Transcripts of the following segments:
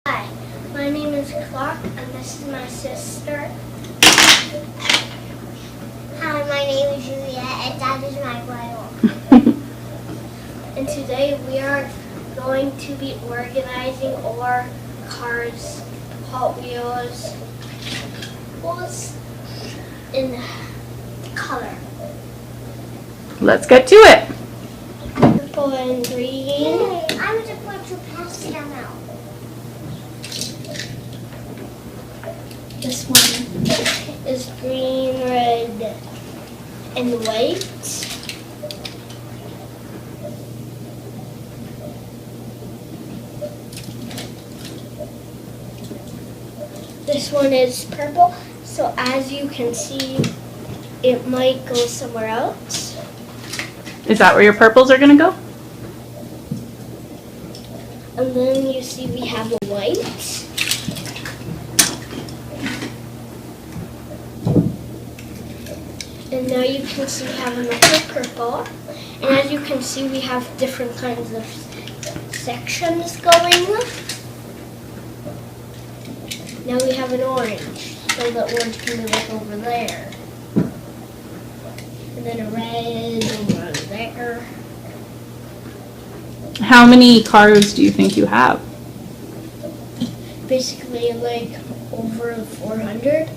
Hi, my name is Clark and this is my sister. Hi, my name is Julia and that is my brother. And today we are going to be organizing our cars, Hot Wheels, in color. Let's get to it. Purple and green. Yay, I'm just going to pass them out. This one is green, red, and white. This one is purple, so as you can see, it might go somewhere else. Is that where your purples are gonna go? And then you see we have a white. And now you can see we have another purple. And as you can see, we have different kinds of sections going. Now we have an orange, so the orange can be like over there. And then a red over there. How many cars do you think you have? Basically like over 400.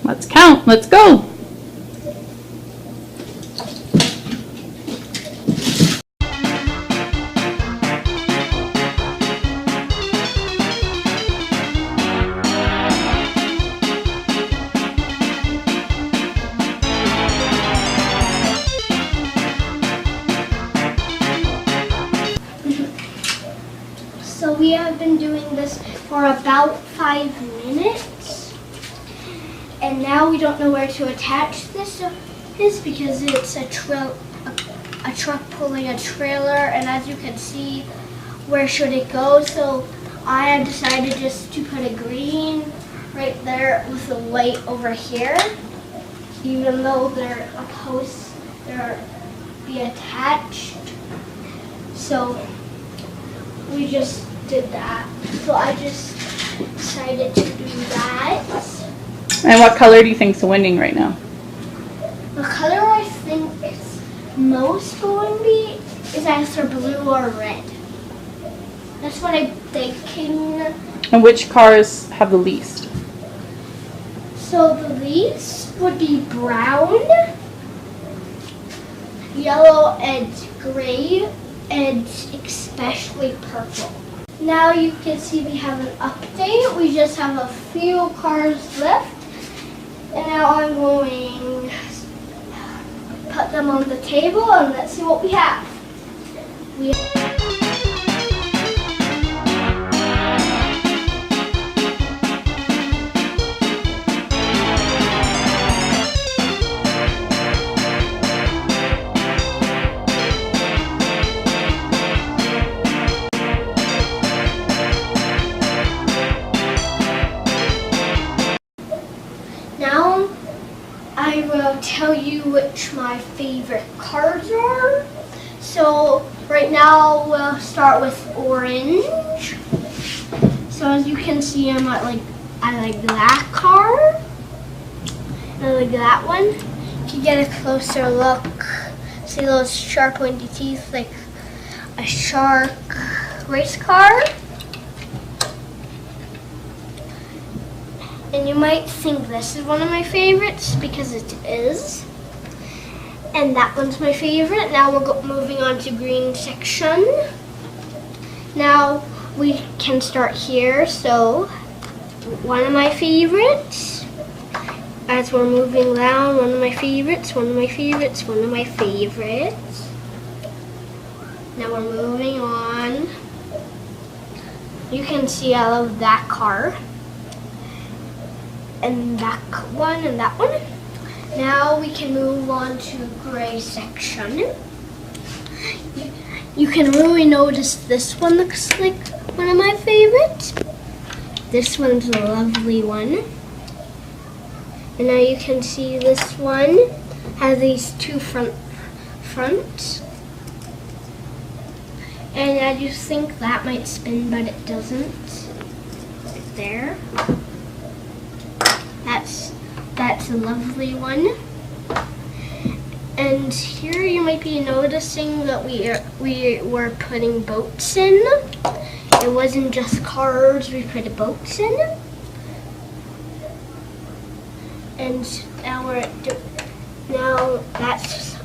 Let's count. Let's go. So we have been doing this for about 5 minutes, and now we don't know where to attach this because it's a truck pulling a trailer, and as you can see, where should it go? So I have decided just to put a green right there with a white over here, even though they're be attached. So we just did that. So I just decided to do that. And what color do you think's winning right now? The color I think is most going to be is either blue or red. That's what I'm thinking. And which cars have the least? So the least would be brown, yellow, and gray, and especially purple. Now you can see we have an update. We just have a few cars left. And now I'm going to put them on the table and let's see what we have. Now I will tell you which my favorite cars are. So right now we'll start with orange. So as you can see, I like that car. I like that one. If you get a closer look, see those sharp pointy teeth like a shark race car. And you might think this is one of my favorites because it is. And that one's my favorite. Now we're moving on to green section. Now we can start here. So one of my favorites. As we're moving down, one of my favorites, one of my favorites, one of my favorites. Now we're moving on. You can see I love that car. And that one and that one. Now we can move on to gray section. You can really notice this one looks like one of my favorites. This one's a lovely one. And now you can see this one has these two fronts. And I just think that might spin, but it doesn't. there. That's a lovely one. And here you might be noticing that we were putting boats in. It wasn't just cars, we put boats in. And now that's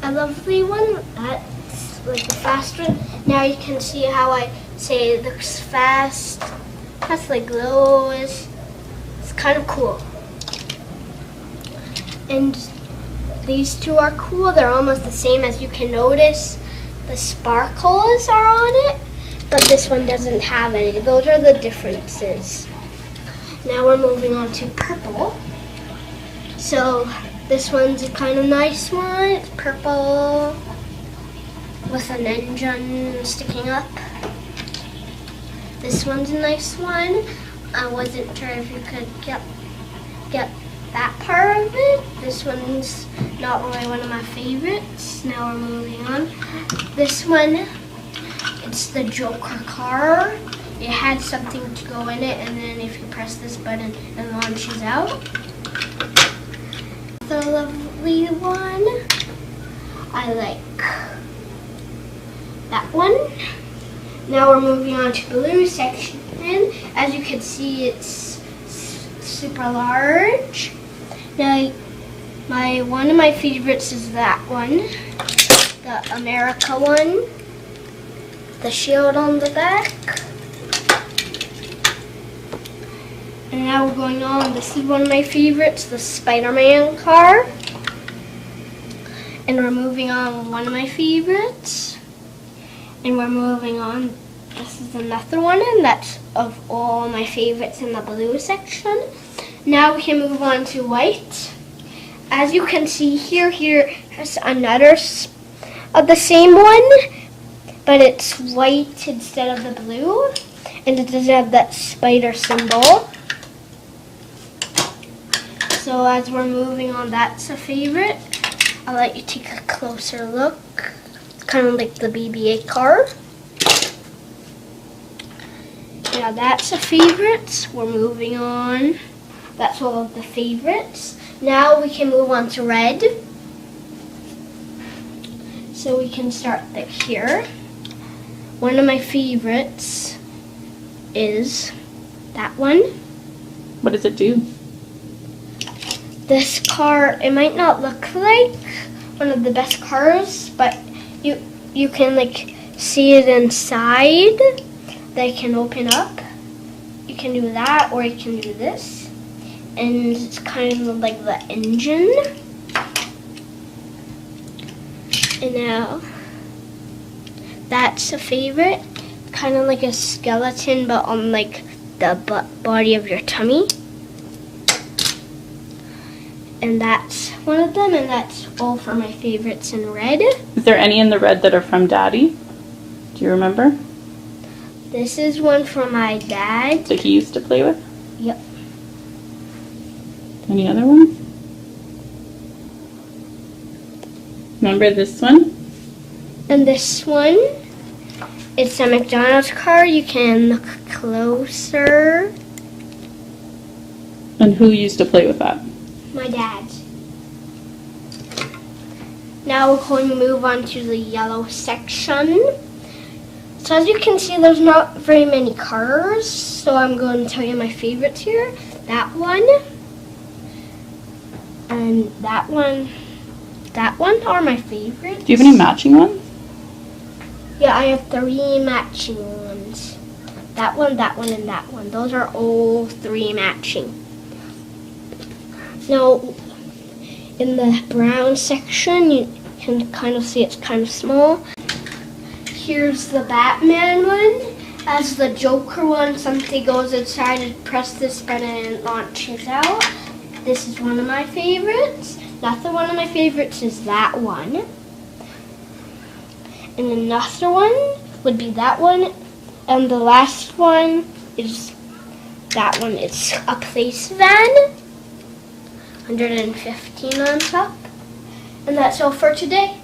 a lovely one. That's like the fast one. Now you can see how I say it looks fast. That's like glows. It's kind of cool. And these two are cool. They're almost the same. As you can notice, the sparkles are on it, but this one doesn't have any. Those are the differences. Now we're moving on to purple. So this one's a kind of nice one. It's purple with an engine sticking up. This one's a nice one. I wasn't sure if you could get that part of it. This one's not really one of my favorites. Now we're moving on. This one, it's the Joker car. It had something to go in it, and then if you press this button, it launches out. The lovely one, I like that one. Now we're moving on to blue section. As you can see, it's super large. Now, one of my favorites is that one, the America one, the shield on the back. And now we're going on. This is one of my favorites, the Spider-Man car. And we're moving on, one of my favorites. And we're moving on. This is another one, and that's of all my favorites in the blue section. Now we can move on to white. As you can see here's another of the same one, but it's white instead of the blue, and it doesn't have that spider symbol. So as we're moving on, that's a favorite. I'll let you take a closer look. It's kind of like the BB-8 car. Yeah, that's a favorite. We're moving on. That's all of the favorites. Now we can move on to red. So we can start here. One of my favorites is that one. What does it do? This car, it might not look like one of the best cars, but you can like see it inside. They can open up. You can do that, or you can do this. And it's kind of like the engine. And now, that's a favorite. Kind of like a skeleton, but on like the body of your tummy. And that's one of them, and that's all for my favorites in red. Is there any in the red that are from Daddy? Do you remember? This is one from my dad. That he used to play with? Yep. Any other ones? Remember this one? And this one, it's a McDonald's car. You can look closer. And who used to play with that? My dad. Now we're going to move on to the yellow section. So as you can see, there's not very many cars. So I'm going to tell you my favorites here. That one. And that one. That one are my favorites. Do you have any matching ones? Yeah, I have 3 matching ones. That one, and that one. Those are all 3 matching. Now, in the brown section, you can kind of see it's kind of small. Here's the Batman one. As the Joker one, something goes inside and press this button and it launches out. This is one of my favorites. Another one of my favorites is that one. And another one would be that one. And the last one is that one. It's a police van. 115 on top. And that's all for today.